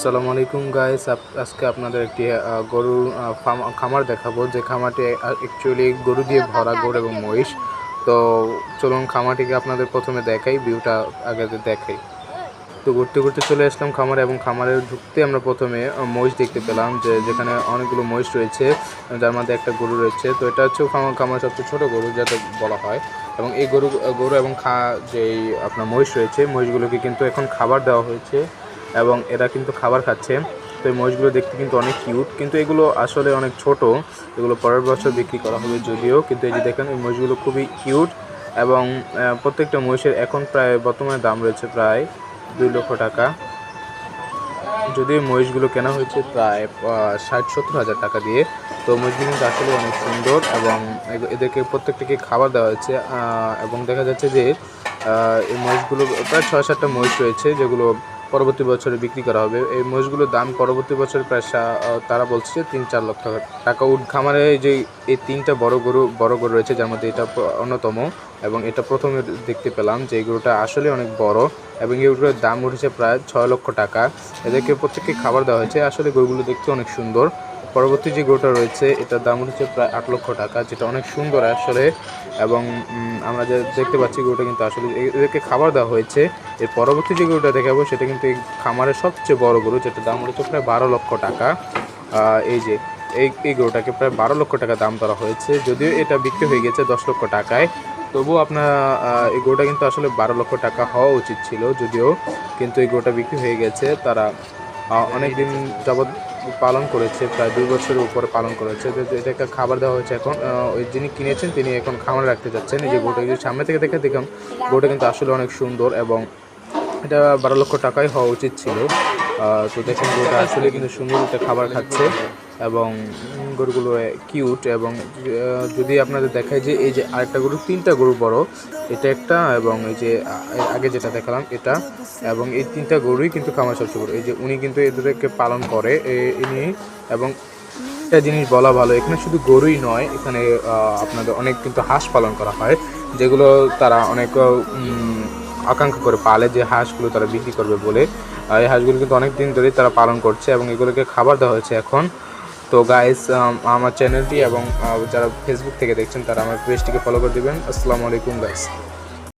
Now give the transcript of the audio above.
আসসালামু আলাইকুম গাইস, আজকে আপনাদের একটি গরুর খামার দেখাবো, যে খামারটি অ্যাকচুয়ালি গরু দিয়ে ভরা, গরু এবং মহিষ। তো চলুন খামারটিকে আপনাদের প্রথমে দেখাই, ভিউটা আগে দেখাই। তো ঘুরতে ঘুরতে চলে আসলাম খামারে, এবং খামারে ঢুকতে আমরা প্রথমে মহিষ দেখতে পেলাম, যেখানে অনেকগুলো মহিষ রয়েছে, যার মধ্যে একটা গরু রয়েছে। তো এটা হচ্ছে খামার সবচেয়ে ছোটো গরু যাতে বলা হয়। এবং এই গরু এবং যেই আপনার মহিষ রয়েছে, মহিষগুলোকে কিন্তু এখন খাবার দেওয়া হয়েছে এবং এরা কিন্তু খাবার খাচ্ছে। তো এই মহিষগুলো দেখতে কিন্তু অনেক কিউট, কিন্তু এগুলো আসলে অনেক ছোট। এগুলো পরের বছর বিক্রি করা হবে যদিও, কিন্তু এই যে দেখেন এই মহিষগুলো খুবই কিউট। এবং প্রত্যেকটা মহিষের এখন প্রায় বর্তমানে দাম রয়েছে প্রায় 2 লক্ষ টাকা। যদিও মহিষগুলো কেনা হয়েছে প্রায় 60-70 হাজার টাকা দিয়ে। তো মহিষগুলো কিন্তু আসলে অনেক সুন্দর, এবং এদেরকে প্রত্যেকটাকে খাবার দেওয়া হয়েছে। এবং দেখা যাচ্ছে যে এই মহিষগুলো প্রায় 6-7টা মহিষ রয়েছে, যেগুলো পরবর্তী বছরে বিক্রি করা হবে। এই মহিষগুলোর দাম পরবর্তী বছরে প্রায় তারা বলছে যে 3-4 লক্ষ টাকা। খামারে যে এই 3টা বড় গরু রয়েছে, যার মধ্যে এটা অন্যতম, এবং এটা প্রথমে দেখতে পেলাম যে এই গরুটা আসলে অনেক বড়, এবং এই গরুটার দাম উঠেছে প্রায় 6 লক্ষ টাকা। এদেরকে প্রত্যেককে খাবার দেওয়া হয়েছে। আসলে গরুগুলো দেখতে অনেক সুন্দর। পরবর্তী যে গরুটা রয়েছে এটার দাম উঠেছে প্রায় 8 লক্ষ টাকা, যেটা অনেক সুন্দর আসলে। এবং আমরা যে দেখতে পাচ্ছি গরুটা কিন্তু আসলে এদেরকে খাবার দেওয়া হয়েছে। এর পরবর্তী যে গরুটা দেখাবো সেটা কিন্তু এই খামারের সবচেয়ে বড় গরু, যেটার দাম উঠেছে প্রায় 12 লক্ষ টাকা। এই যে এই গরুটাকে প্রায় 12 লক্ষ টাকা দাম ধরা হয়েছে, যদিও এটা বিক্রি হয়ে গেছে 10 লক্ষ টাকায়। তবুও আপনার এই গরুটা কিন্তু আসলে 12 লক্ষ টাকা হওয়া উচিত ছিল যদিও, কিন্তু এই গরুটা বিক্রি হয়ে গেছে। তারা অনেক দিন যাবৎ পালন করেছে, প্রায় 2 বছরের উপরে পালন করেছে। এটাকে খাবার দেওয়া হয়েছে। এখন ওই যিনি কিনেছেন তিনি এখন খামারে রাখতে যাচ্ছেন। এই যে গরুটা যদি সামনে থেকে দেখলাম, গরুটা কিন্তু আসলে অনেক সুন্দর, এবং এটা 12 লক্ষ টাকাই হওয়া উচিত ছিল। তো দেখুন গরুটা আসলে কিন্তু সুন্দর একটা খাবার খাচ্ছে, এবং গরুগুলো কিউট। এবং যদি আপনাদের দেখায় যে এই যে আরেকটা গরু, 3টা গরু বড়, এটা একটা, এবং এই যে আগে যেটা দেখালাম এটা, এবং এই 3টা গরুই কিন্তু খামার সবচেয়ে বড়। এই যে উনি কিন্তু এদেরকে পালন করে ইনি। এবং একটা জিনিস বলা ভালো, এখানে শুধু গরুই নয়, এখানে আপনাদের অনেক কিন্তু হাঁস পালন করা হয়, যেগুলো তারা অনেক আকাঙ্ক্ষা করে পালে, যে হাঁসগুলো তারা বিক্রি করবে বলে। এই হাঁসগুলো কিন্তু অনেক দিন ধরেই তারা পালন করছে, এবং এগুলোকে খাবার দেওয়া হয়েছে এখন। তো গাইস, আমার চ্যানেলটি এবং যারা ফেসবুক থেকে দেখছেন তারা আমার পেজটিকে ফলো করে দেবেন। আসসালামু আলাইকুম গাইস।